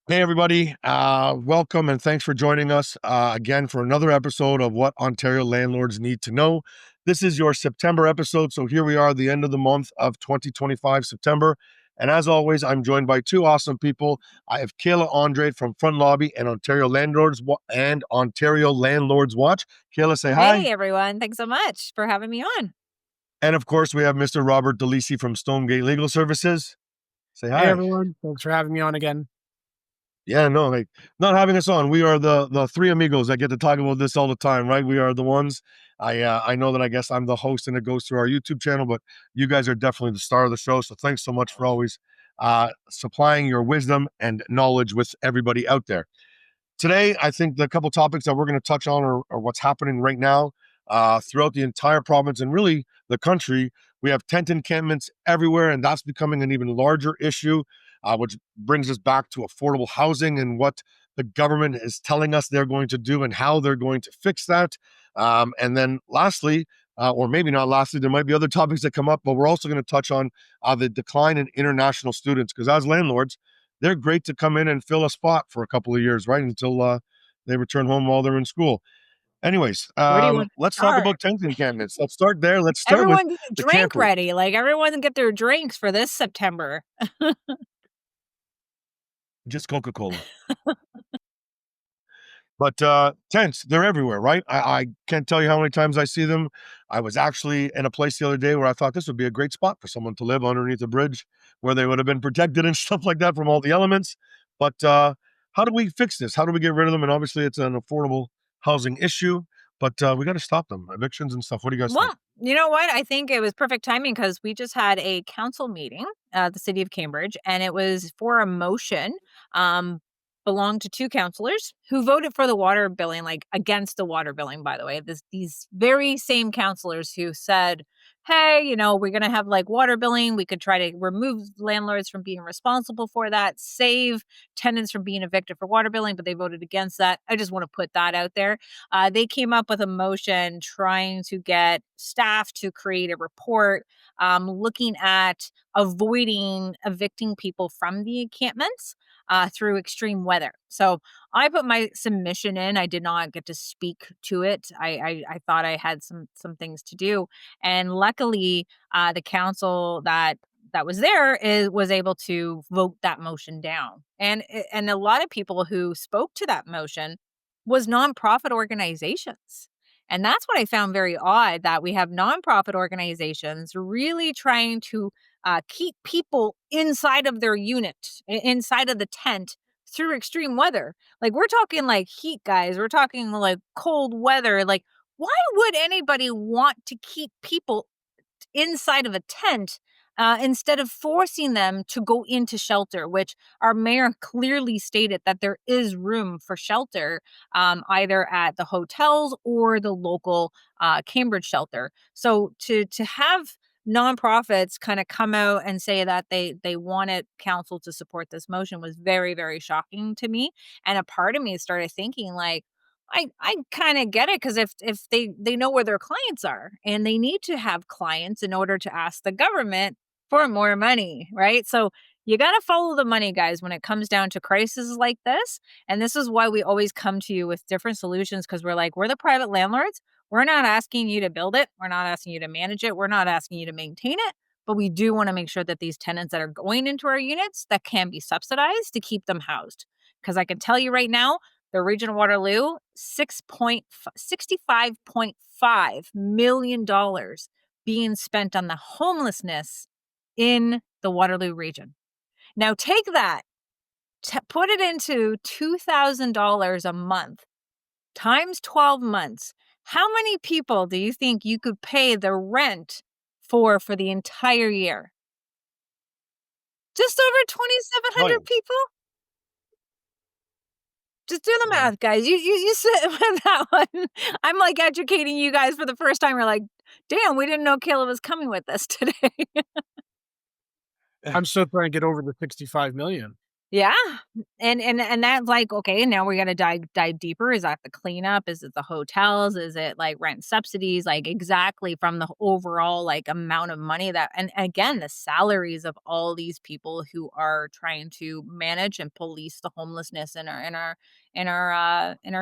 Hey, everybody. Welcome and thanks for joining us again for another episode of What Ontario Landlords Need to Know. This is your September episode. So here we are, the end of the month of 2025, September. And as always, I'm joined by two awesome people. I have Kayla Andrade from Front Lobby and Ontario Landlords Watch. Kayla, say hi. Hey everyone, thanks so much for having me on. And of course, we have Mr. Robert DeLisi from Stonegate Legal Services. Say Hey hi. everyone, thanks for having me on again. Yeah, no, like not having us on. We are the three amigos that get to talk about this all the time, right? We are the ones. I know that I guess I'm the host and it goes through our YouTube channel, but you guys are definitely the star of the show. So thanks so much for always supplying your wisdom and knowledge with everybody out there. Today, I think the couple topics that we're going to touch on are what's happening right now throughout the entire province and really the country. We have tent encampments everywhere, and that's becoming an even larger issue, which brings us back to affordable housing and what the government is telling us they're going to do and how they're going to fix that. And then lastly, or maybe not lastly, there might be other topics that come up, but we're also going to touch on the decline in international students because as landlords, they're great to come in and fill a spot for a couple of years, right? Until they return home while they're in school. Anyways, Where do you want to let's talk start? about tent encampments. Let's start there. Let's start with Everyone get a the drink campers. ready. Like everyone get their drinks for this September. Just Coca Cola. But tents, they're everywhere, right? I can't tell you how many times I see them. I was actually in a place the other day where I thought this would be a great spot for someone to live underneath a bridge where they would have been protected and stuff like that from all the elements. But how do we fix this? How do we get rid of them? And obviously, it's an affordable housing issue, but we got to stop them, evictions and stuff. What do you guys think? Well, you know what? I think it was perfect timing because we just had a council meeting at the city of Cambridge, and it was for a motion. Um, belonged to two councillors who voted for the water billing, like against the water billing. By the way, these very same councillors who said, "Hey, we're gonna have like water billing. We could try to remove landlords from being responsible for that, save tenants from being evicted for water billing," but they voted against that. I just want to put that out there. They came up with a motion trying to get staff to create a report looking at avoiding evicting people from the encampments through extreme weather. So I put my submission in. I did not get to speak to it. I thought I had some things to do, and luckily, the council that was there was able to vote that motion down. And a lot of people who spoke to that motion was nonprofit organizations. And that's what I found very odd, that we have nonprofit organizations really trying to keep people inside of their unit, inside of the tent through extreme weather. Like we're talking like heat, guys. We're talking like cold weather. Like, why would anybody want to keep people inside of a tent instead of forcing them to go into shelter, which our mayor clearly stated that there is room for shelter either at the hotels or the local Cambridge shelter. So to have nonprofits kind of come out and say that they wanted council to support this motion was very, very shocking to me. And a part of me started thinking like, I kind of get it, because if they know where their clients are and they need to have clients in order to ask the government for more money, right? So you got to follow the money, guys, when it comes down to crises like this. And this is why we always come to you with different solutions, because we're the private landlords. We're not asking you to build it. We're not asking you to manage it. We're not asking you to maintain it. But we do want to make sure that these tenants that are going into our units that can be subsidized to keep them housed. Because I can tell you right now, the region of Waterloo, $65.5 million being spent on the homelessness in the Waterloo region. Now take that, put it into $2,000 a month times 12 months. How many people do you think you could pay the rent for the entire year? Just over 2,700 Millions. people? Just do the Yeah. math, guys. You sit with that one. I'm like educating you guys for the first time. You're like, damn, we didn't know Kayla was coming with us today. I'm still trying to get over the 65 million. Yeah. And that's like, okay, now we gotta dive deeper. Is that the cleanup? Is it the hotels? Is it like rent subsidies? Like exactly from the overall like amount of money that and again, the salaries of all these people who are trying to manage and police the homelessness in our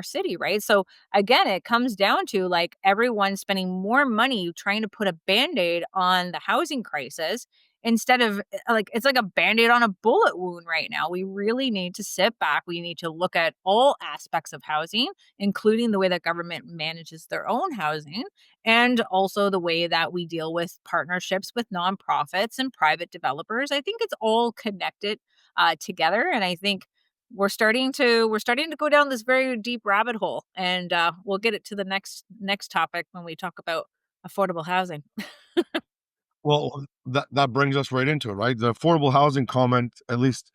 city, right? So again, it comes down to like everyone spending more money trying to put a band-aid on the housing crisis instead of like it's like a band-aid on a bullet wound right now. We really need to sit back. We need to look at all aspects of housing, including the way that government manages their own housing and also the way that we deal with partnerships with nonprofits and private developers. I think it's all connected together, and I think we're starting to go down this very deep rabbit hole, and we'll get it to the next topic when we talk about affordable housing. Well, that brings us right into it, right? The affordable housing comment, at least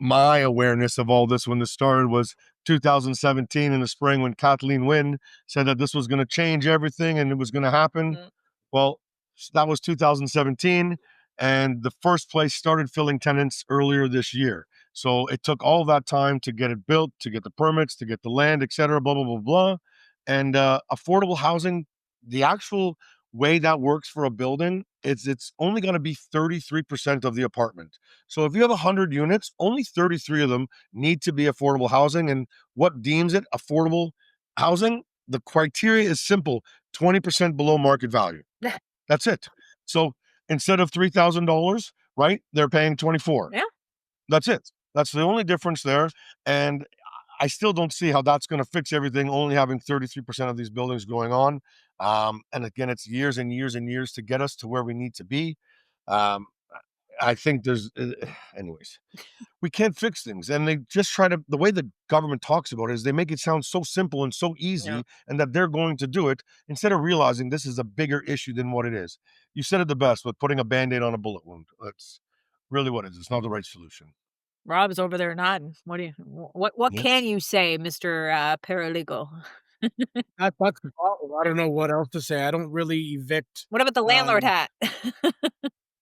my awareness of all this when this started was 2017 in the spring when Kathleen Wynne said that this was going to change everything and it was going to happen. Mm. Well, that was 2017, and the first place started filling tenants earlier this year. So it took all that time to get it built, to get the permits, to get the land, et cetera, blah, blah, blah, blah. And affordable housing, the actual way that works for a building, it's only going to be 33% of the apartment. So if you have 100 units, only 33 of them need to be affordable housing. And what deems it affordable housing? The criteria is simple: 20% below market value. That's it. So instead of $3,000, right, they're paying 24. Yeah. That's it. That's the only difference there. And I still don't see how that's going to fix everything, only having 33% of these buildings going on. And again, it's years and years and years to get us to where we need to be. Um, I think anyways, we can't fix things. And they just try to, the way the government talks about it is they make it sound so simple and so Yeah. easy and that they're going to do it instead of realizing this is a bigger issue than what it is. You said it the best with putting a band aid on a bullet wound. That's really what it is. It's not the right solution. Rob's over there nodding. What do you what Yeah. can you say, Mr. Paralegal? That's the problem. I don't know what else to say. I don't really evict, What about the landlord um hat?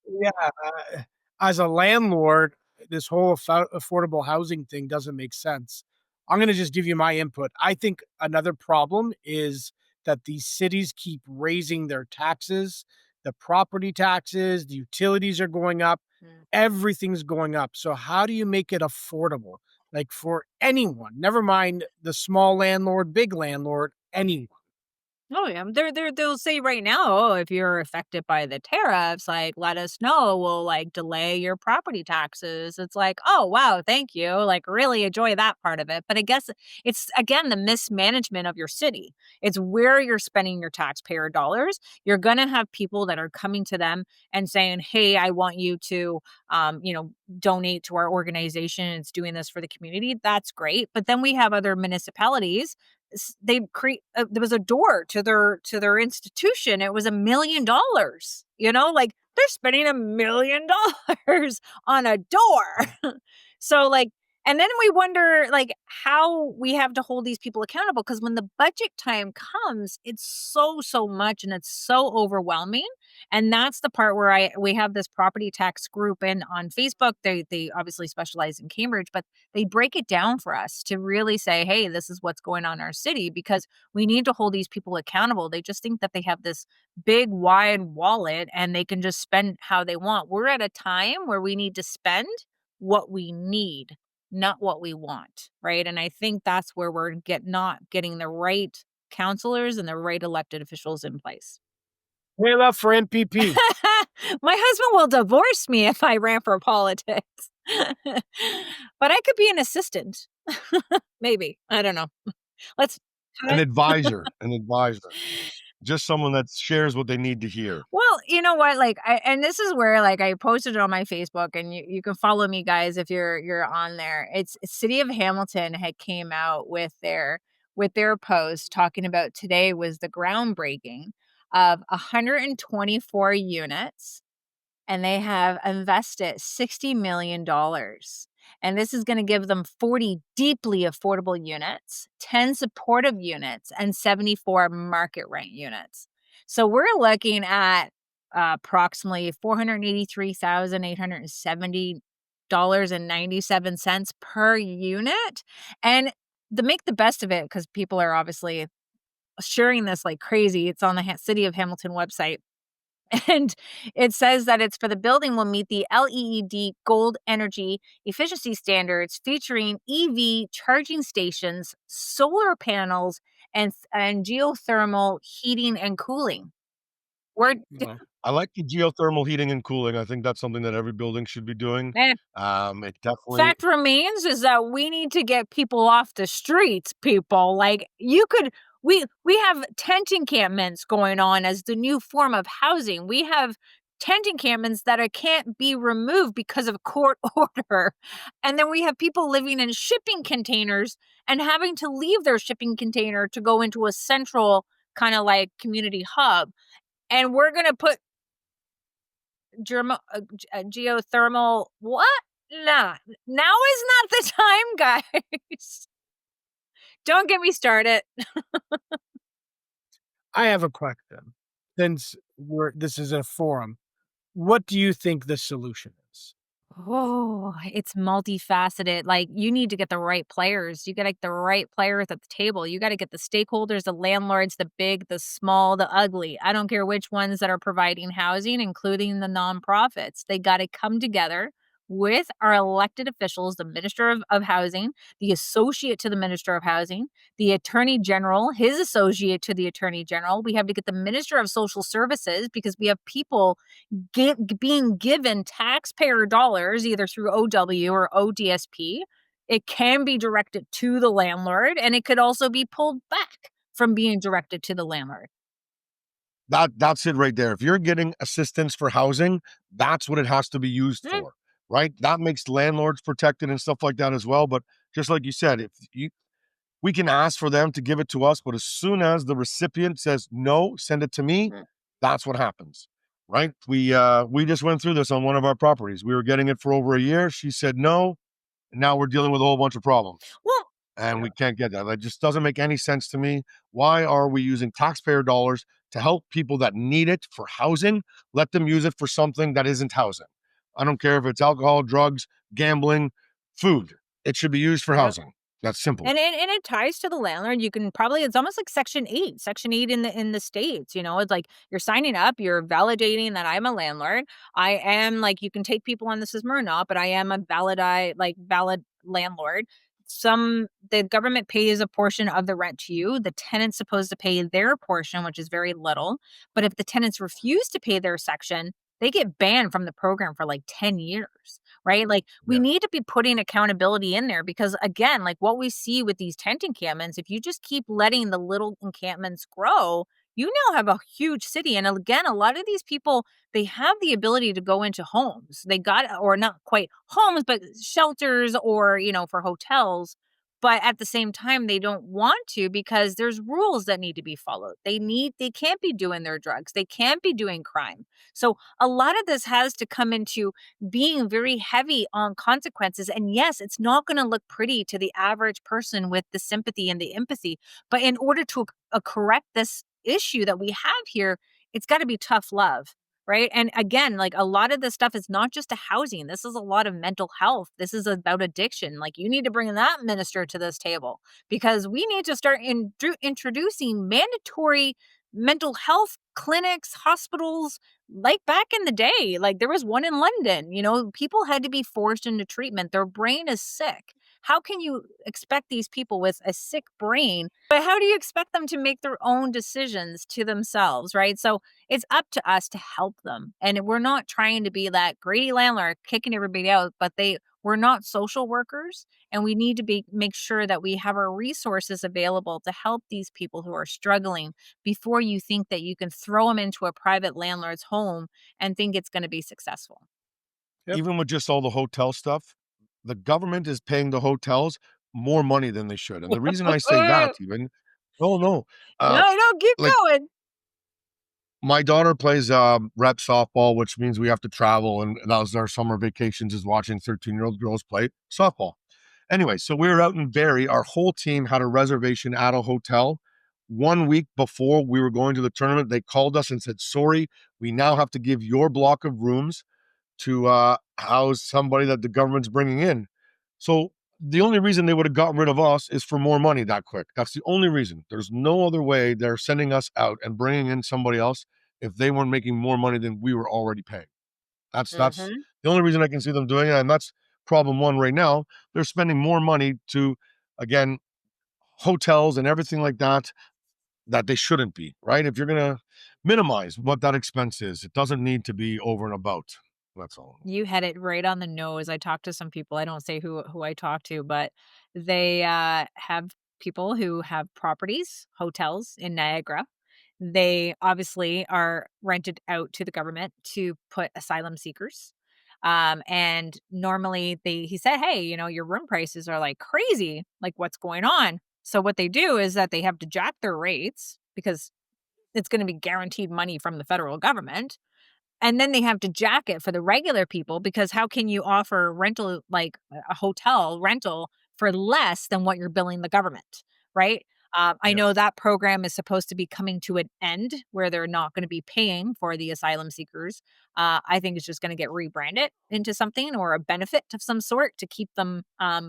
yeah, as a landlord, this whole affordable housing thing doesn't make sense. I'm gonna just give you my input. I think another problem is that these cities keep raising their taxes, the property taxes, the utilities are going up, Mm. everything's going up. So how do you make it affordable? Like for anyone, never mind the small landlord, big landlord, anyone. Oh, yeah. They'll say right now, "Oh, if you're affected by the tariffs, like, let us know. We'll, like, delay your property taxes." It's like, "Oh, wow, thank you." Like, really enjoy that part of it. But I guess it's, again, the mismanagement of your city. It's where you're spending your taxpayer dollars. You're gonna have people that are coming to them and saying, "Hey, I want you to, donate to our organization. It's doing this for the community." That's great. But then we have other municipalities they create there was a door to their institution. It was $1 million, like they're spending $1 million on a door. So like, and then we wonder like how we have to hold these people accountable, because when the budget time comes, it's so much and it's so overwhelming. And that's the part where we have this property tax group in on Facebook. They obviously specialize in Cambridge, but they break it down for us to really say, hey, this is what's going on in our city, because we need to hold these people accountable. They just think that they have this big, wide wallet and they can just spend how they want. We're at a time where we need to spend what we need, not what we want. Right. And I think that's where we're not getting the right counselors and the right elected officials in place. Hail up for NPP. My husband will divorce me if I ran for politics. But I could be an assistant. Maybe. I don't know. Let's An advisor, just someone that shares what they need to hear. Well, you know what? Like and this is where like I posted it on my Facebook, and you can follow me guys if you're on there. It's City of Hamilton had came out with their post talking about today was the groundbreaking of 124 units, and they have invested $60 million. And this is going to give them 40 deeply affordable units, 10 supportive units, and 74 market rent units. So we're looking at approximately 483,870 $6.97 per unit. And to make the best of it, because people are obviously sharing this like crazy, it's on the City of Hamilton website. And it says that it's for the building will meet the LEED Gold Energy Efficiency Standards, featuring EV charging stations, solar panels, and geothermal heating and cooling. We're Well, I like the geothermal heating and cooling. I think that's something that every building should be doing. eh, It definitely fact remains is that we need to get people off the streets, people. Like you could we have tent encampments going on as the new form of housing. We have tent encampments that can't be removed because of court order. And then we have people living in shipping containers and having to leave their shipping container to go into a central kind of like community hub. And we're going to put geothermal what? Nah, now is not the time, guys. Don't get me started. I have a question. Since this is a forum, what do you think the solution is? Oh, it's multifaceted. Like, you need to get the right players. You got to get the right players at the table. You got to get the stakeholders, the landlords, the big, the small, the ugly. I don't care which ones that are providing housing, including the nonprofits. They got to come together with our elected officials, the Minister of Housing, the associate to the Minister of Housing, the Attorney General, his associate to the Attorney General. We have to get the Minister of Social Services because we have people being given taxpayer dollars either through OW or ODSP. It can be directed to the landlord, and it could also be pulled back from being directed to the landlord. that's it right there. If you're getting assistance for housing, that's what it has to be used Mm, for, right? That makes landlords protected and stuff like that as well. But just like you said, if you we can ask for them to give it to us, but as soon as the recipient says no, send it to me, mm. that's what happens. Right? We just went through this on one of our properties. We were getting it for over a year. She said no, and now we're dealing with a whole bunch of problems. Well, And we can't get that. That just doesn't make any sense to me. Why are we using taxpayer dollars to help people that need it for housing? Let them use it for something that isn't housing. I don't care if it's alcohol, drugs, gambling, food. It should be used for yep. housing. That's simple. And it ties to the landlord. You can probably it's almost like Section 8 in the States, you know? It's like you're signing up, you're validating that I'm a landlord. I am like you can take people on this as or not, but I am a valid landlord. The government pays a portion of the rent to you. The tenant's supposed to pay their portion, which is very little. But if the tenants refuse to pay their section, they get banned from the program for like 10 years, right? Like we Yeah. need to be putting accountability in there because again, like what we see with these tent encampments, if you just keep letting the little encampments grow, you now have a huge city. And again, a lot of these people, they have the ability to go into homes. They got, or not quite homes, but shelters or, for hotels. But at the same time, they don't want to because there's rules that need to be followed. They can't be doing their drugs. They can't be doing crime. So a lot of this has to come into being very heavy on consequences. And yes, it's not going to look pretty to the average person with the sympathy and the empathy. But in order to correct this issue that we have here, it's got to be tough love. Right. And again, like a lot of this stuff is not just a housing. This is a lot of mental health. This is about addiction. Like you need to bring that minister to this table because we need to start introducing mandatory mental health clinics, hospitals, like back in the day. Like there was one in London, people had to be forced into treatment. Their brain is sick. How can you expect these people with a sick brain, but how do you expect them to make their own decisions to themselves, right? So it's up to us to help them. And we're not trying to be that greedy landlord kicking everybody out, but we're not social workers and we need to make sure that we have our resources available to help these people who are struggling before you think that you can throw them into a private landlord's home and think it's going to be successful. Yep. Even with just all the hotel stuff, the government is paying the hotels more money than they should. And the reason I say that even, oh no, uh, No, keep like going. my daughter plays rep softball, which means we have to travel. And that was our summer vacations is watching 13-year-old girls play softball. Anyway, so we were out in Barrie. Our whole team had a reservation at a hotel. 1 week before we were going to the tournament, they called us and said, sorry, we now have to give your block of rooms to house somebody that the government's bringing in. So the only reason they would have gotten rid of us is for more money that quick. That's the only reason. There's no other way they're sending us out and bringing in somebody else if they weren't making more money than we were already paying. That's Hmm. the only reason I can see them doing it, and that's problem one right now. They're spending more money to, again, hotels and everything like that that they shouldn't be. Right? If you're gonna minimize what that expense is, it doesn't need to be over and about. That's all. You had it right on the nose. I talked to some people. I don't say who I talk to, but they have people who have properties, hotels in Niagara. They obviously are rented out to the government to put asylum seekers. And normally he said, hey, your room prices are like crazy. Like, what's going on? So what they do is that they have to jack their rates because it's going to be guaranteed money from the federal government, and then they have to jack it for the regular people, because how can you offer rental, like a hotel rental, for less than what you're billing the government, right? I Yeah. know that program is supposed to be coming to an end where they're not going to be paying for the asylum seekers. I think it's just going to get rebranded into something or a benefit of some sort to keep them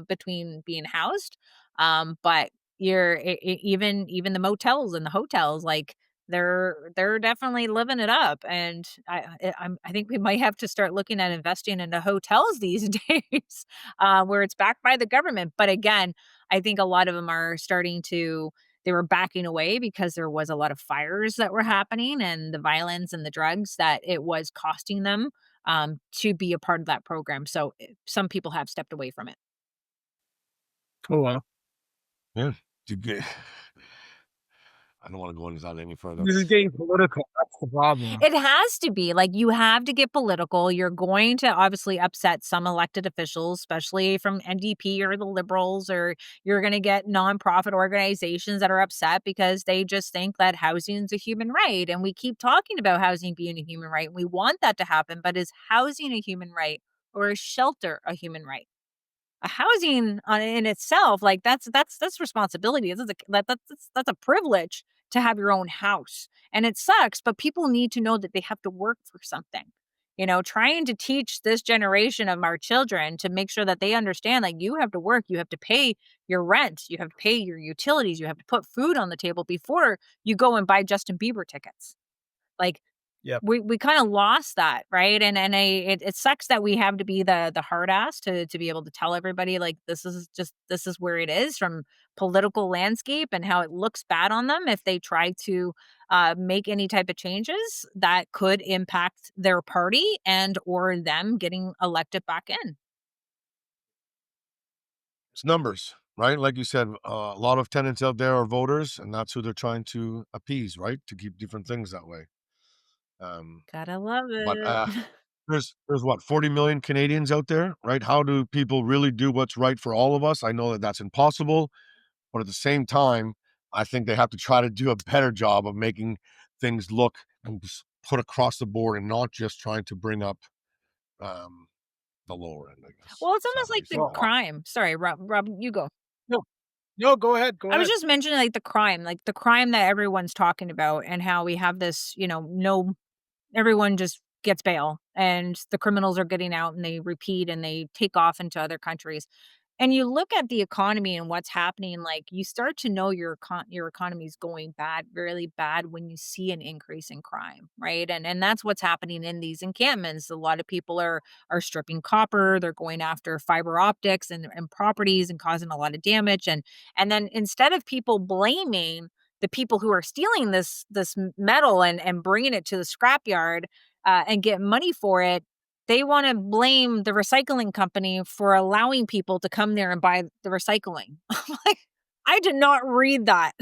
between being housed. But even the motels and the hotels, like, they're definitely living it up, and I think we might have to start looking at investing into hotels these days, where it's backed by the government. But again, I think a lot of them are starting to they were backing away because there was a lot of fires that were happening, and the violence and the drugs that it was costing them, to be a part of that program. So some people have stepped away from it. Oh, well. Yeah. I don't want to go into that any further. This is getting political. That's the problem. It has to be. Like, you have to get political. You're going to obviously upset some elected officials, especially from NDP or the Liberals, or you're going to get nonprofit organizations that are upset because they just think that housing is a human right. And we keep talking about housing being a human right. And we want that to happen. But is housing a human right, or is shelter a human right? A housing on in itself, like, that's responsibility. That's a privilege to have your own house, and it sucks, but people need to know that they have to work for something. Trying to teach this generation of our children to make sure that they understand, like, you have to work, you have to pay your rent, you have to pay your utilities, you have to put food on the table before you go and buy Justin Bieber tickets. Like, Yep. we kinda lost that, right? It sucks that we have to be the hard ass to be able to tell everybody, like, this is where it is from political landscape, and how it looks bad on them if they try to, make any type of changes that could impact their party and or them getting elected back in. It's numbers, right? Like you said, a lot of tenants out there are voters, and that's who they're trying to appease, right? To keep different things that way. Um, Gotta love but it. there's what, 40 million Canadians out there, right? How do people really do what's right for all of us? I know that that's impossible, but at the same time, I think they have to try to do a better job of making things look and put across the board, and not just trying to bring up um, the lower end, I guess. Well, it's almost Sadly, like the so Well, crime. Sorry, Rob, you go. no, no, go ahead. Go I was ahead. just mentioning, like the crime that everyone's talking about, and how we have this, no, everyone just gets bail and the criminals are getting out and they repeat and they take off into other countries. And you look at the economy and what's happening, like, you start to know your economy is going bad, really bad, when you see an increase in crime, right? And that's what's happening in these encampments. A lot of people are stripping copper, they're going after fiber optics and properties and causing a lot of damage. And then instead of people blaming the people who are stealing this metal and bringing it to the scrapyard, and get money for it, they wanna blame the recycling company for allowing people to come there and buy the recycling. I'm like, I did not read that.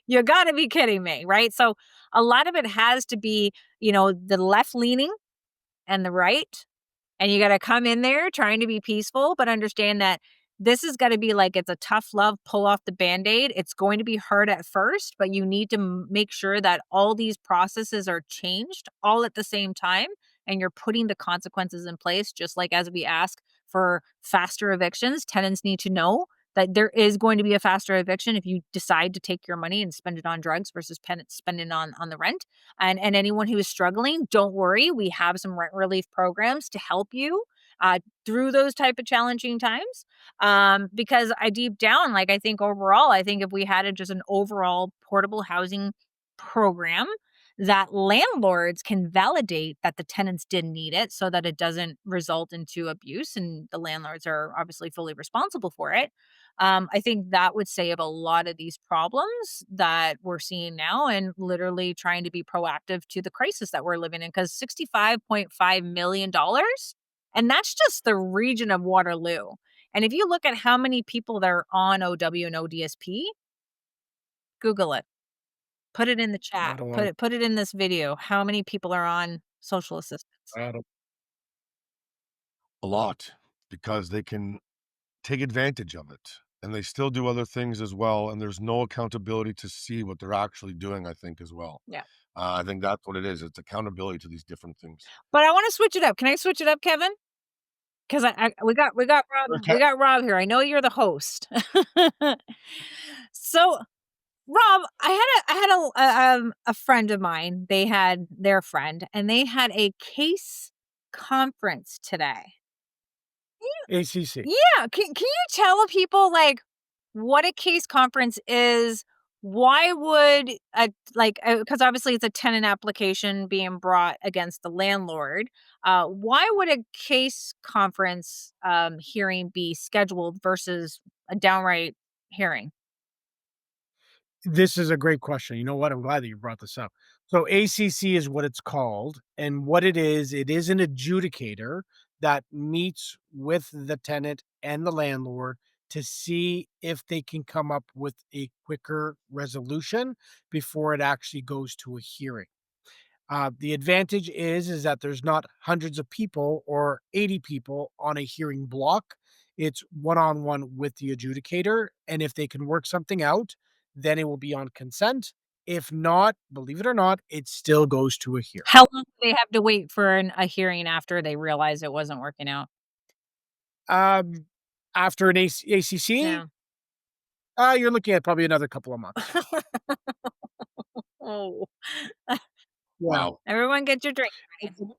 You gotta be kidding me, right? So, a lot of it has to be, the left leaning and the right, and you gotta come in there trying to be peaceful, but understand that this is gotta be like, it's a tough love, pull off the Band-Aid. It's going to be hard at first, but you need to make sure that all these processes are changed all at the same time, and you're putting the consequences in place. Just like as we ask for faster evictions, tenants need to know that there is going to be a faster eviction if you decide to take your money and spend it on drugs versus spending on the rent. And anyone who is struggling, don't worry, we have some rent relief programs to help you. through those type of challenging times. Because I deep down, like, I think overall, I think if we had just an overall portable housing program that landlords can validate that the tenants didn't need it so that it doesn't result into abuse and the landlords are obviously fully responsible for it. I think that would save a lot of these problems that we're seeing now and literally trying to be proactive to the crisis that we're living in because $65.5 million, and that's just the region of Waterloo. And if you look at how many people that are on OW and ODSP, Google it. Put it in the I chat. don't Put want it in this video. How many people are on social assistance? I don't A lot, because they can take advantage of it and they still do other things as well. And there's no accountability to see what they're actually doing, I think, as well. Yeah. I think that's what it is. It's accountability to these different things. But I wanna switch it up. Can I switch it up, Kevin? 'Cause I we got Rob Okay. we got Rob here. I know you're the host. So, Rob, I had a friend of mine, they had their friend, and they had a case conference today. ACC. Yeah, can you tell people, like, what a case conference is? Why would a like, because obviously it's a tenant application being brought against the landlord. Why would a case conference, hearing be scheduled versus a downright hearing? This is a great question. You know what? I'm glad that you brought this up. So ACC is what it's called, and what it is an adjudicator that meets with the tenant and the landlord to see if they can come up with a quicker resolution before it actually goes to a hearing. The advantage is that there's not hundreds of people or 80 people on a hearing block. It's one-on-one with the adjudicator, and if they can work something out, then it will be on consent. If not, believe it or not, it still goes to a hearing. How long do they have to wait for a hearing after they realize it wasn't working out? Um, After an ACC, Yeah. you're looking at probably another couple of months. Oh. Yeah. Wow. Everyone get your drink ready.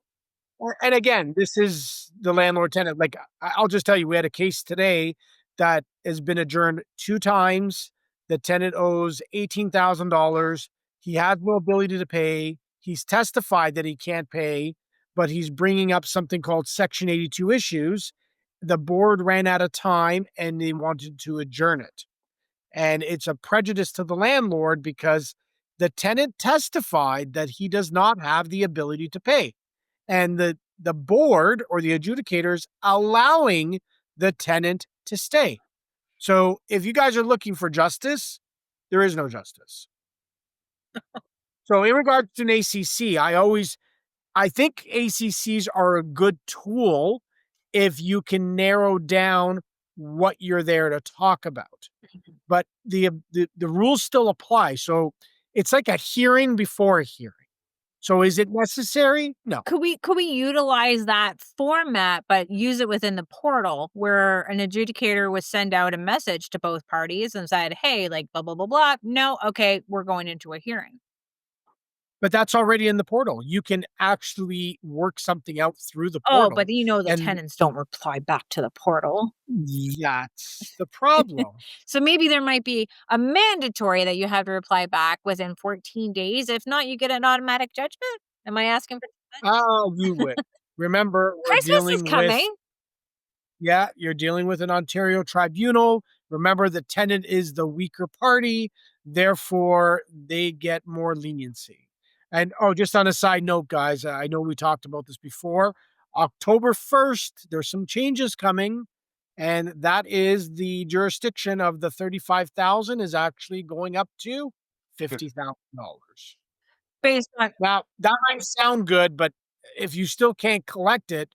And again, this is the landlord tenant. Like, I'll just tell you, we had a case today that has been adjourned 2 times. The tenant owes $18,000. He has no ability to pay. He's testified that he can't pay, but he's bringing up something called Section 82 issues. The board ran out of time and they wanted to adjourn it. And it's a prejudice to the landlord because the tenant testified that he does not have the ability to pay, and the board or the adjudicators allowing the tenant to stay. So if you guys are looking for justice, there is no justice. So in regards to an ACC, I think ACCs are a good tool if you can narrow down what you're there to talk about. But the rules still apply. So it's like a hearing before a hearing. So is it necessary? No. Could we utilize that format, but use it within the portal where an adjudicator would send out a message to both parties and said, "Hey, like blah blah blah blah. No, okay, we're going into a hearing." But that's already in the portal. You can actually work something out through the Oh, portal, but you know the and tenants don't reply back to the portal. that's the problem. So maybe there might be a mandatory that you have to reply back within 14 days. If not, you get an automatic judgment. Am I asking for Oh, you would. Remember, we're Christmas is dealing with coming? yeah, you're dealing with an Ontario tribunal. Remember, the tenant is the weaker party, therefore they get more leniency. And oh, just on a side note, guys, I know we talked about this before. October 1st, there's some changes coming, and that is the jurisdiction of the 35,000 is actually going up to $50,000. Based on Now, that might sound good, but if you still can't collect it,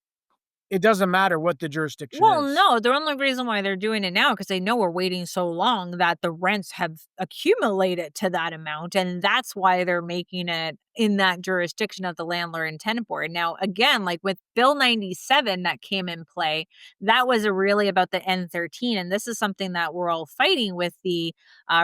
it doesn't matter what the jurisdiction Well, is. no, the only reason why they're doing it now because they know we're waiting so long that the rents have accumulated to that amount, and that's why they're making it in that jurisdiction of the landlord and tenant board. Now, again, like with Bill 97 that came in play, that was really about the N13, and this is something that we're all fighting with the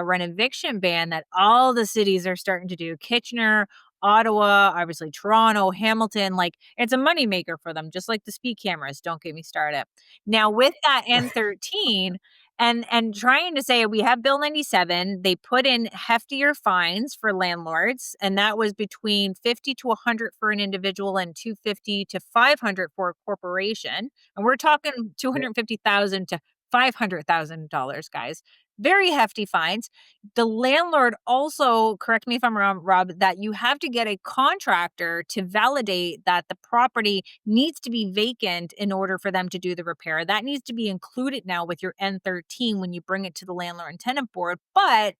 rent eviction ban that all the cities are starting to do. Kitchener, Ottawa, obviously Toronto, Hamilton. Like, it's a moneymaker for them, just like the speed cameras. Don't get me started. Now, with that N13, and trying to say we have Bill 97, they put in heftier fines for landlords, and that was between 50 to 100 for an individual and 250 to 500 for a corporation. And we're talking 250,000 to $500,000, guys. Very hefty fines. The landlord also, correct me if I'm wrong, Rob, that you have to get a contractor to validate that the property needs to be vacant in order for them to do the repair. That needs to be included now with your N13 when you bring it to the landlord and tenant board. But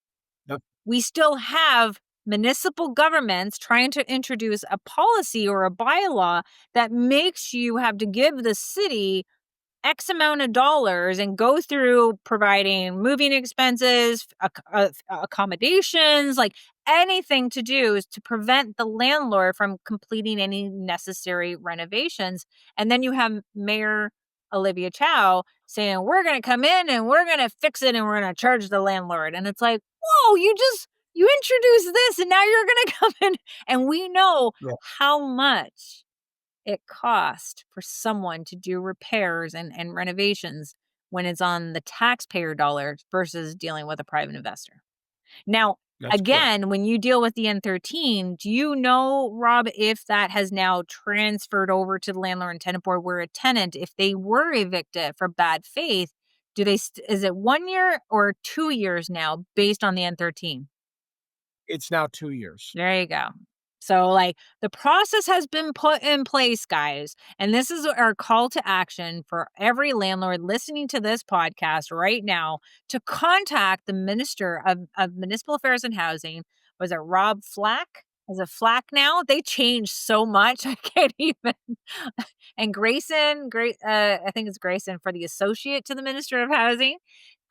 Yep. we still have municipal governments trying to introduce a policy or a bylaw that makes you have to give the city X amount of dollars and go through providing moving expenses, accommodations, like anything to do is to prevent the landlord from completing any necessary renovations. And then you have Mayor Olivia Chow saying, we're going to come in and we're going to fix it and we're going to charge the landlord. And it's like, whoa, you introduced this and now you're going to come in. And we know how much it cost for someone to do repairs and renovations when it's on the taxpayer dollars versus dealing with a private investor. Now, That's correct. again, when you deal with the N13, do you know, Rob, if that has now transferred over to the landlord and tenant board where a tenant, if they were evicted for bad faith, is it 1 year or 2 years now based on the N13? It's now 2 years. There you go. So, like, the process has been put in place, guys. And this is our call to action for every landlord listening to this podcast right now to contact the Minister of Municipal Affairs and Housing. Was it Rob Flack? Is it Flack now? They changed so much. I can't even. And Grayson, I think it's Grayson for the associate to the Minister of Housing.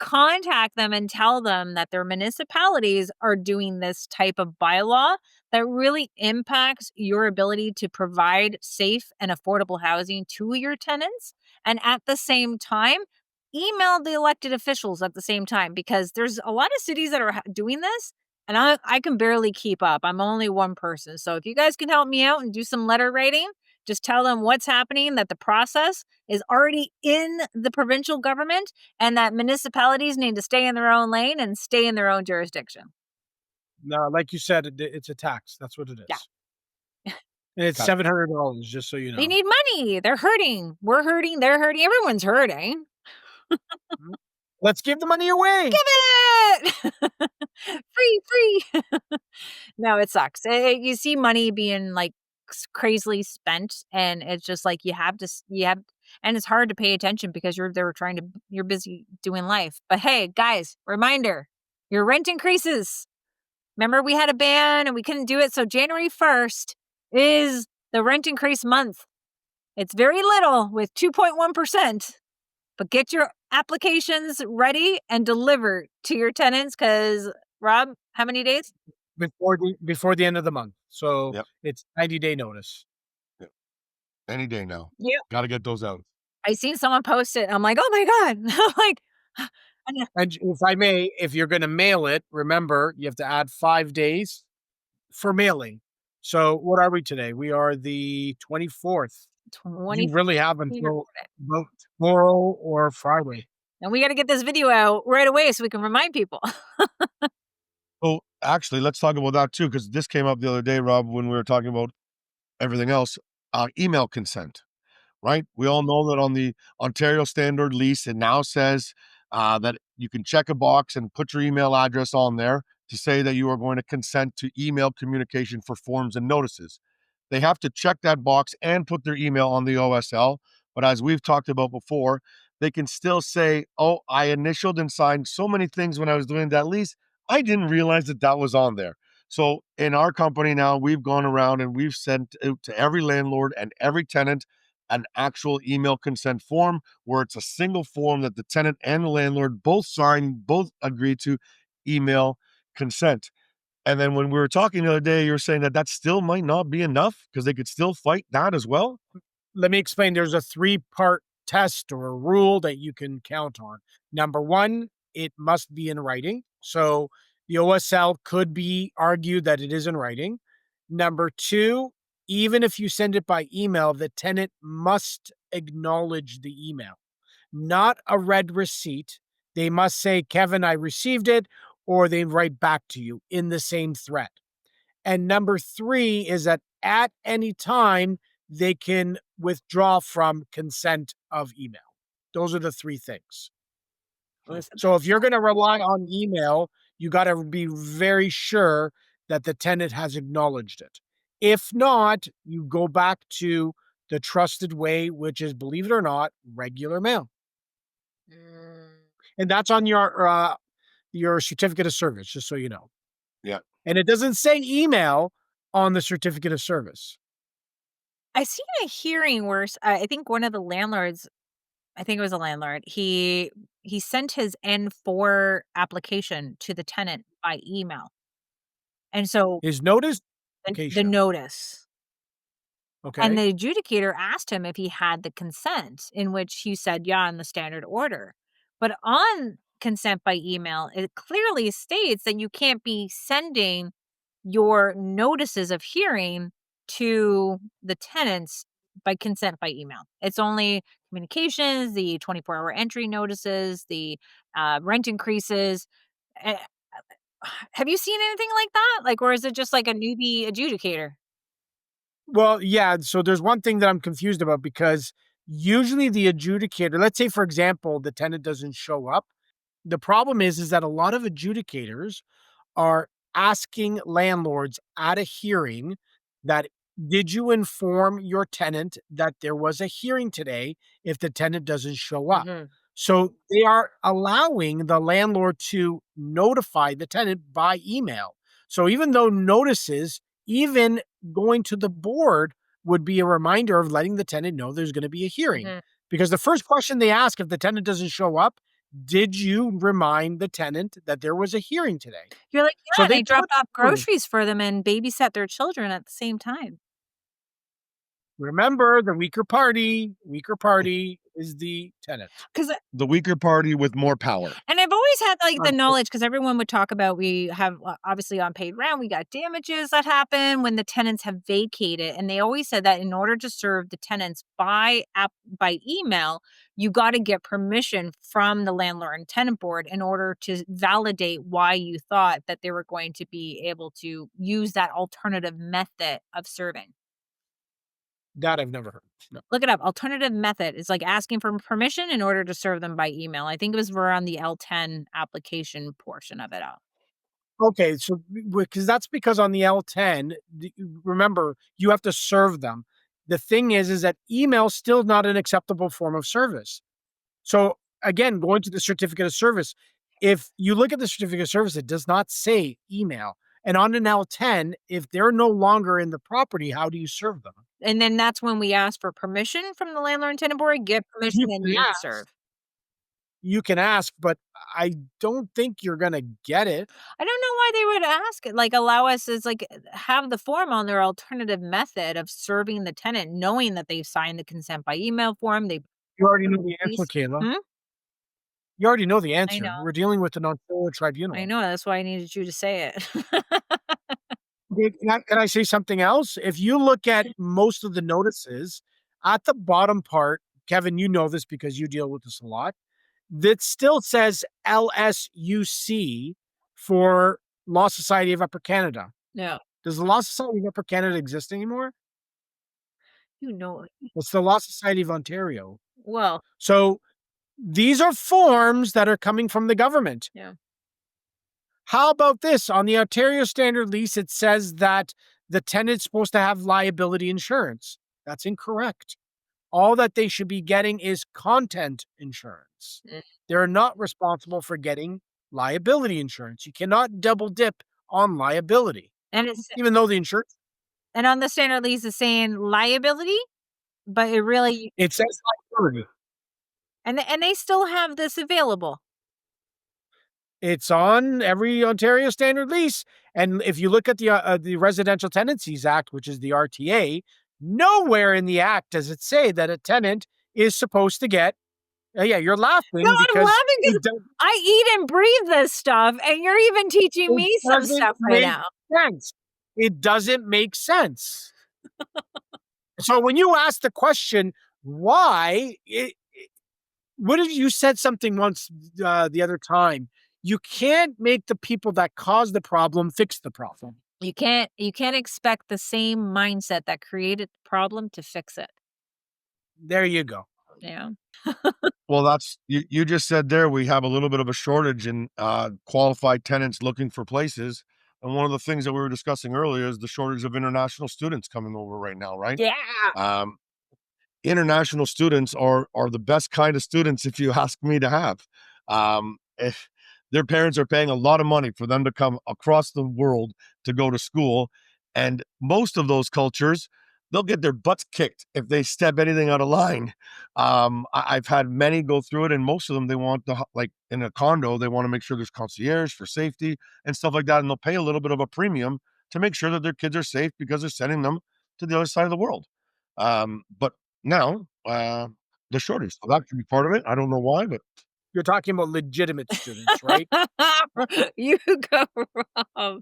Contact them and tell them that their municipalities are doing this type of bylaw that really impacts your ability to provide safe and affordable housing to your tenants. And at the same time, email the elected officials at the same time, because there's a lot of cities that are doing this and I can barely keep up. I'm only one person. So if you guys can help me out and do some letter writing, just tell them what's happening, that the process is already in the provincial government and that municipalities need to stay in their own lane and stay in their own jurisdiction. No, like you said, it's a tax. That's what it is. Yeah. And it's $700, just so you know. They need money. They're hurting. We're hurting. They're hurting. Everyone's hurting. Let's give the money away. Give it! Free. No, it sucks. You see money being like crazily spent, and it's just like you have, and it's hard to pay attention because you're busy doing life. But hey, guys, reminder, your rent increases. Remember, we had a ban and we couldn't do it. So January 1st is the rent increase month. It's very little with 2.1%, but get your applications ready and delivered to your tenants. Because Rob, how many days? Before the end of the month. So Yep. It's 90-day notice. Yep. Any day now. Yeah. Got to get those out. I seen someone post it. I'm like, oh my God. I'm like, And if I may, if you're going to mail it, remember you have to add 5 days for mailing. So what are we today? We are the 24th. You really have until tomorrow or Friday. And we got to get this video out right away so we can remind people. Oh, actually, let's talk about that too, because this came up the other day, Rob, when we were talking about everything else. Email consent, right? We all know that on the Ontario standard lease, it now says that you can check a box and put your email address on there to say that you are going to consent to email communication for forms and notices. They have to check that box and put their email on the OSL. But as we've talked about before, they can still say, oh, I initialed and signed so many things when I was doing that lease. I didn't realize that that was on there. So in our company now, we've gone around and we've sent out to every landlord and every tenant an actual email consent form where it's a single form that the tenant and the landlord both sign, both agree to email consent. And then when we were talking the other day, you were saying that that still might not be enough because they could still fight that as well. Let me explain. There's a 3-part test or a rule that you can count on. Number 1, it must be in writing. So the OSL could be argued that it is in writing. Number two, even if you send it by email, the tenant must acknowledge the email, not a read receipt. They must say, Kevin, I received it, or they write back to you in the same thread. And number three is that at any time, they can withdraw from consent of email. Those are the three things. So if you're going to rely on email, you got to be very sure that the tenant has acknowledged it. If not, you go back to the trusted way, which is, believe it or not, regular mail. And that's on your certificate of service, just so you know. Yeah. And it doesn't say email on the certificate of service. I seen a hearing where I think one of the landlords, I think it was a landlord, he sent his N4 application to the tenant by email. And so Is notice the application. notice. Okay. And the adjudicator asked him if he had the consent, in which he said, yeah, in the standard order. But on consent by email, it clearly states that you can't be sending your notices of hearing to the tenants by consent by email. It's only communications, the 24-hour entry notices, the rent increases. Eh, Have you seen anything like that? Like, or is it just like a newbie adjudicator? Well, yeah. So there's one thing that I'm confused about, because usually the adjudicator, let's say, for example, the tenant doesn't show up. The problem is that a lot of adjudicators are asking landlords at a hearing that, did you inform your tenant that there was a hearing today if the tenant doesn't show up? Mhm. So they are allowing the landlord to notify the tenant by email. So even though notices, even going to the board, would be a reminder of letting the tenant know there's going to be a hearing. Mhm. Because the first question they ask if the tenant doesn't show up, did you remind the tenant that there was a hearing today? You're like, So yeah, they they dropped put off groceries for them and babysat their children at the same time. remember, the weaker party is the tenant. Because The weaker party with more power. And I've always had, like, the knowledge, because everyone would talk about, we have, obviously unpaid rent, we got damages that happen when the tenants have vacated, and they always said that in order to serve the tenants by email, you gotta get permission from the landlord and tenant board in order to validate why you thought that they were going to be able to use that alternative method of serving. That I've never heard. No. Look it up. Alternative method is like asking for permission in order to serve them by email. I think it was around the L10 application portion of it all. Okay, so because on the L10, remember, you have to serve them. The thing is that email's still not an acceptable form of service. So again, going to the certificate of service, if you look at the certificate of service, it does not say email. And on an L10, if they're no longer in the property, how do you serve them? And then that's when we ask for permission from the landlord and tenant board, get permission, You and can you ask. serve. You can ask, but I don't think you're gonna get it. I don't know why they would ask, like, allow us as, like, have the form on their alternative method of serving the tenant, knowing that they've signed the consent by email form. They You already know the answer, Kayla. Hmm? You already know the I answer. know. We're dealing with an Ontario tribunal. I know. That's why I needed you to say it. Can I say something else? If you look at most of the notices, at the bottom part, Kevin, you know this because you deal with this a lot, that still says LSUC for Law Society of Upper Canada. No, Does the Law Society of Upper Canada exist anymore? you know. It's the Law Society of Ontario. Well, So these are forms that are coming from the government. yeah. How about this? On the Ontario Standard Lease, it says that the tenant's supposed to have liability insurance. That's incorrect. All that they should be getting is content insurance. Mm. They're not responsible for getting liability insurance. You cannot double dip on liability, And it's even though the insurance, and on the standard lease is saying liability, but it really, it says liability. and they still have this available. It's on every Ontario Standard Lease. And if you look at the Residential Tenancies Act, which is the RTA, nowhere in the act does it say that a tenant is supposed to get. Yeah, you're laughing No, I'm because laughing it because I eat and breathe this stuff, and you're even teaching me some doesn't stuff right make now. sense. It doesn't make sense. So when you ask the question, why, what if you said something once the other time? You can't make the people that cause the problem fix the problem. You can't expect the same mindset that created the problem to fix it. There you go. Yeah. Well, that's you just said there we have a little bit of a shortage in qualified tenants looking for places. And one of the things that we were discussing earlier is the shortage of international students coming over right now, right? Yeah. Um, International students are the best kind of students, if you ask me, to have. If their parents are paying a lot of money for them to come across the world to go to school, and most of those cultures, they'll get their butts kicked if they step anything out of line. I've had many go through it, and most of them they want to like in a condo, they want to make sure there's concierge for safety and stuff like that, and they'll pay a little bit of a premium to make sure that their kids are safe because they're sending them to the other side of the world. But now, the shortage, so that could be part of it. I don't know why, but You're talking about legitimate students, right? You go, Rob.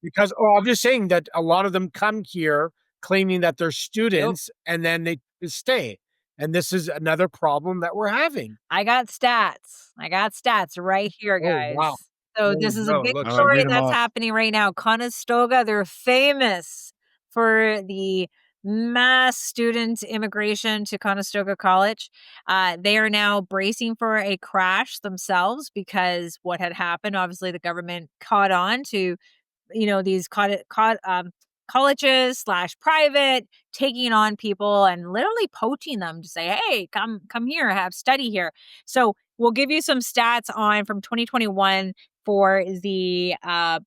Because I'm just saying that a lot of them come here claiming that they're Yep. students and then they stay. And this is another problem that we're having. I got stats. Right here, Oh, wow. guys. So There this you is a go. big Look, all right, story read them that's off. happening right now. Conestoga, they're famous for the mass student immigration to Conestoga College. They are now bracing for a crash themselves because what had happened, obviously the government caught on to these colleges slash private taking on people and literally poaching them to say, hey, come here, have study here. So we'll give you some stats on from 2021 for the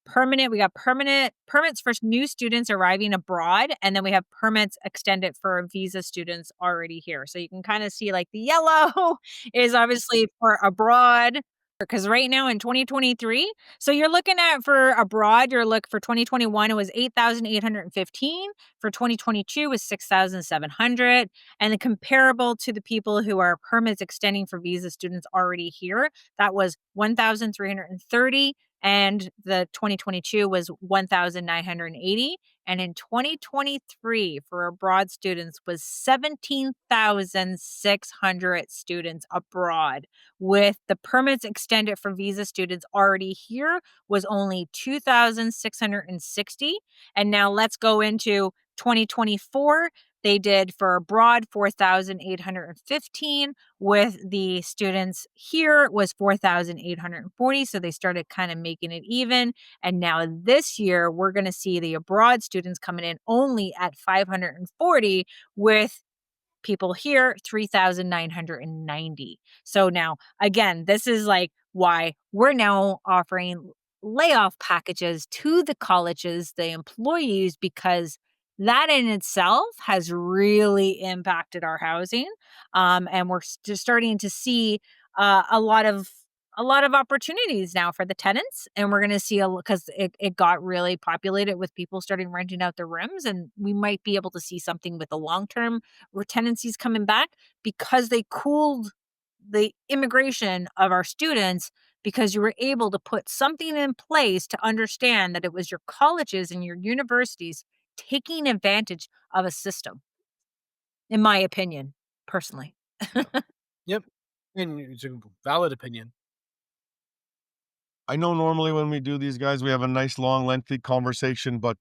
permanent. We got permanent permits for new students arriving abroad, and then we have permits extended for visa students already here. So you can kind of see like the yellow is obviously for abroad, because right now in 2023, so you're looking at for abroad, for 2021, it was 8,815. For 2022 was 6,700. And the comparable to the people who are permits extending for visa students already here, that was 1,330. And the 2022 was 1,980. And in 2023 for abroad students was 17,600 students abroad, with the permits extended for visa students already here was only 2,660. And now let's go into 2024. They did for abroad 4,815, with the students here was 4,840. So they started kind of making it even. And now this year, we're going to see the abroad students coming in only at 540, with people here 3,990. So now again, this is like why we're now offering layoff packages to the colleges, the employees, because that in itself has really impacted our housing. And we're just starting to see a lot of opportunities now for the tenants, and we're going to see because it got really populated with people starting renting out their rooms, and we might be able to see something with the long-term tenancies coming back because they cooled the immigration of our students, because you were able to put something in place to understand that it was your colleges and your universities taking advantage of a system, in my opinion, personally. Yep. And it's a valid opinion. I know normally when we do these guys, we have a nice long, lengthy conversation, but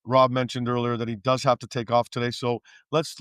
Rob mentioned earlier that he does have to take off today. So let's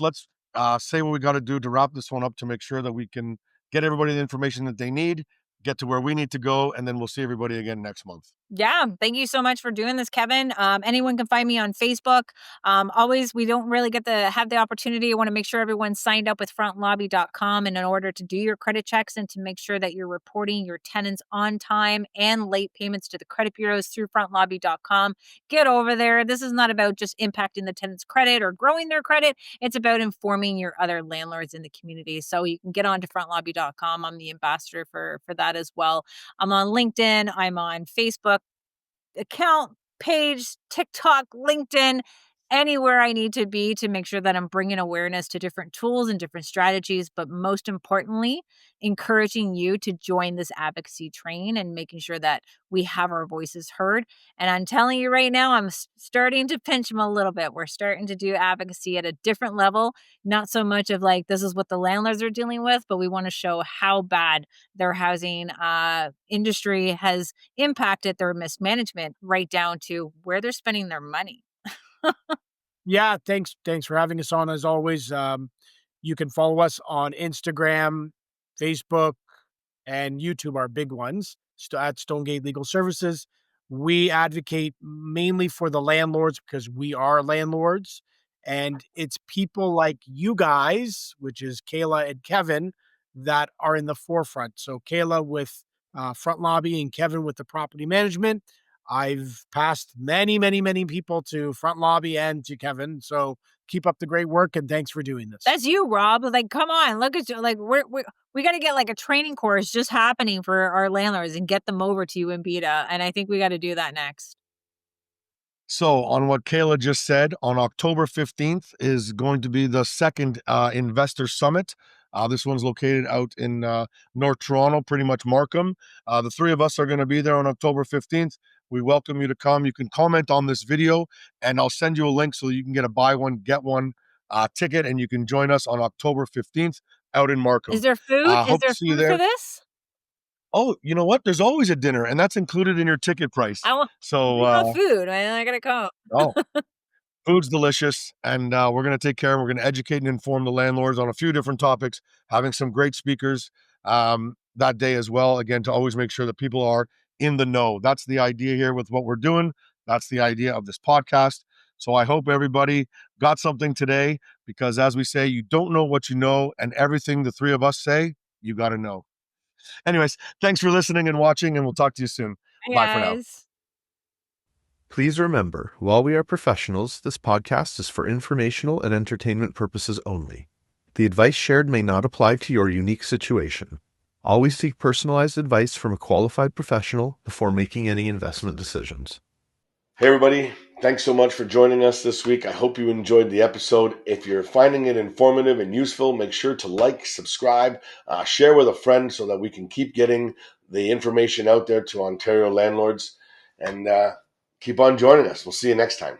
say what we got to do to wrap this one up to make sure that we can get everybody the information that they need, get to where we need to go, and then we'll see everybody again next month. Yeah, thank you so much for doing this, Kevin. Anyone can find me on Facebook. Always, we don't really get to have the opportunity. I want to make sure everyone's signed up with frontlobby.com, and in order to do your credit checks and to make sure that you're reporting your tenants on time and late payments to the credit bureaus through frontlobby.com, get over there. This is not about just impacting the tenant's credit or growing their credit. It's about informing your other landlords in the community. So you can get on to frontlobby.com. I'm the ambassador for that as well. I'm on LinkedIn. I'm on Facebook account, page, TikTok, LinkedIn, anywhere I need to be to make sure that I'm bringing awareness to different tools and different strategies, but most importantly, encouraging you to join this advocacy train and making sure that we have our voices heard. And I'm telling you right now, I'm starting to pinch them a little bit. We're starting to do advocacy at a different level, not so much of like, this is what the landlords are dealing with, but we want to show how bad their housing industry has impacted their mismanagement right down to where they're spending their money. Yeah, thanks for having us on as always. You can follow us on Instagram, Facebook, and YouTube are big ones at Stonegate Legal Services. We advocate mainly for the landlords because we are landlords. And it's people like you guys, which is Kayla and Kevin, that are in the forefront. So Kayla with Front Lobby and Kevin with the property management. I've passed many, many, many people to Front Lobby and to Kevin. So keep up the great work and thanks for doing this. That's you, Rob. Like, come on, look at you. Like, we got to get like a training course just happening for our landlords and get them over to you in beta. And I think we got to do that next. So, on what Kayla just said, on October 15th is going to be the second Investor Summit. This one's located out in North Toronto, pretty much Markham. The three of us are going to be there on October 15th. We welcome you to come. You can comment on this video, and I'll send you a link so you can get a buy one, get one ticket, and you can join us on October 15th out in Markham. Is there food? Is Hope to there see you food for there. this? Oh, you know what? There's always a dinner, and that's included in your ticket price. I want So, food. I gotta go. oh, food's delicious, and we're going to take care. We're going to educate and inform the landlords on a few different topics, having some great speakers that day as well. Again, to always make sure that people are in the know. That's the idea here with what we're doing. That's the idea of this podcast. So I hope everybody got something today because, as we say, you don't know what you know, and everything the three of us say, you got to know. Anyways, thanks for listening and watching, and we'll talk to you soon. Hey, Bye for now. guys. Please remember, while we are professionals, this podcast is for informational and entertainment purposes only. The advice shared may not apply to your unique situation. Always seek personalized advice from a qualified professional before making any investment decisions. Hey everybody, thanks so much for joining us this week. I hope you enjoyed the episode. If you're finding it informative and useful, make sure to like, subscribe, share with a friend so that we can keep getting the information out there to Ontario landlords. And keep on joining us. We'll see you next time.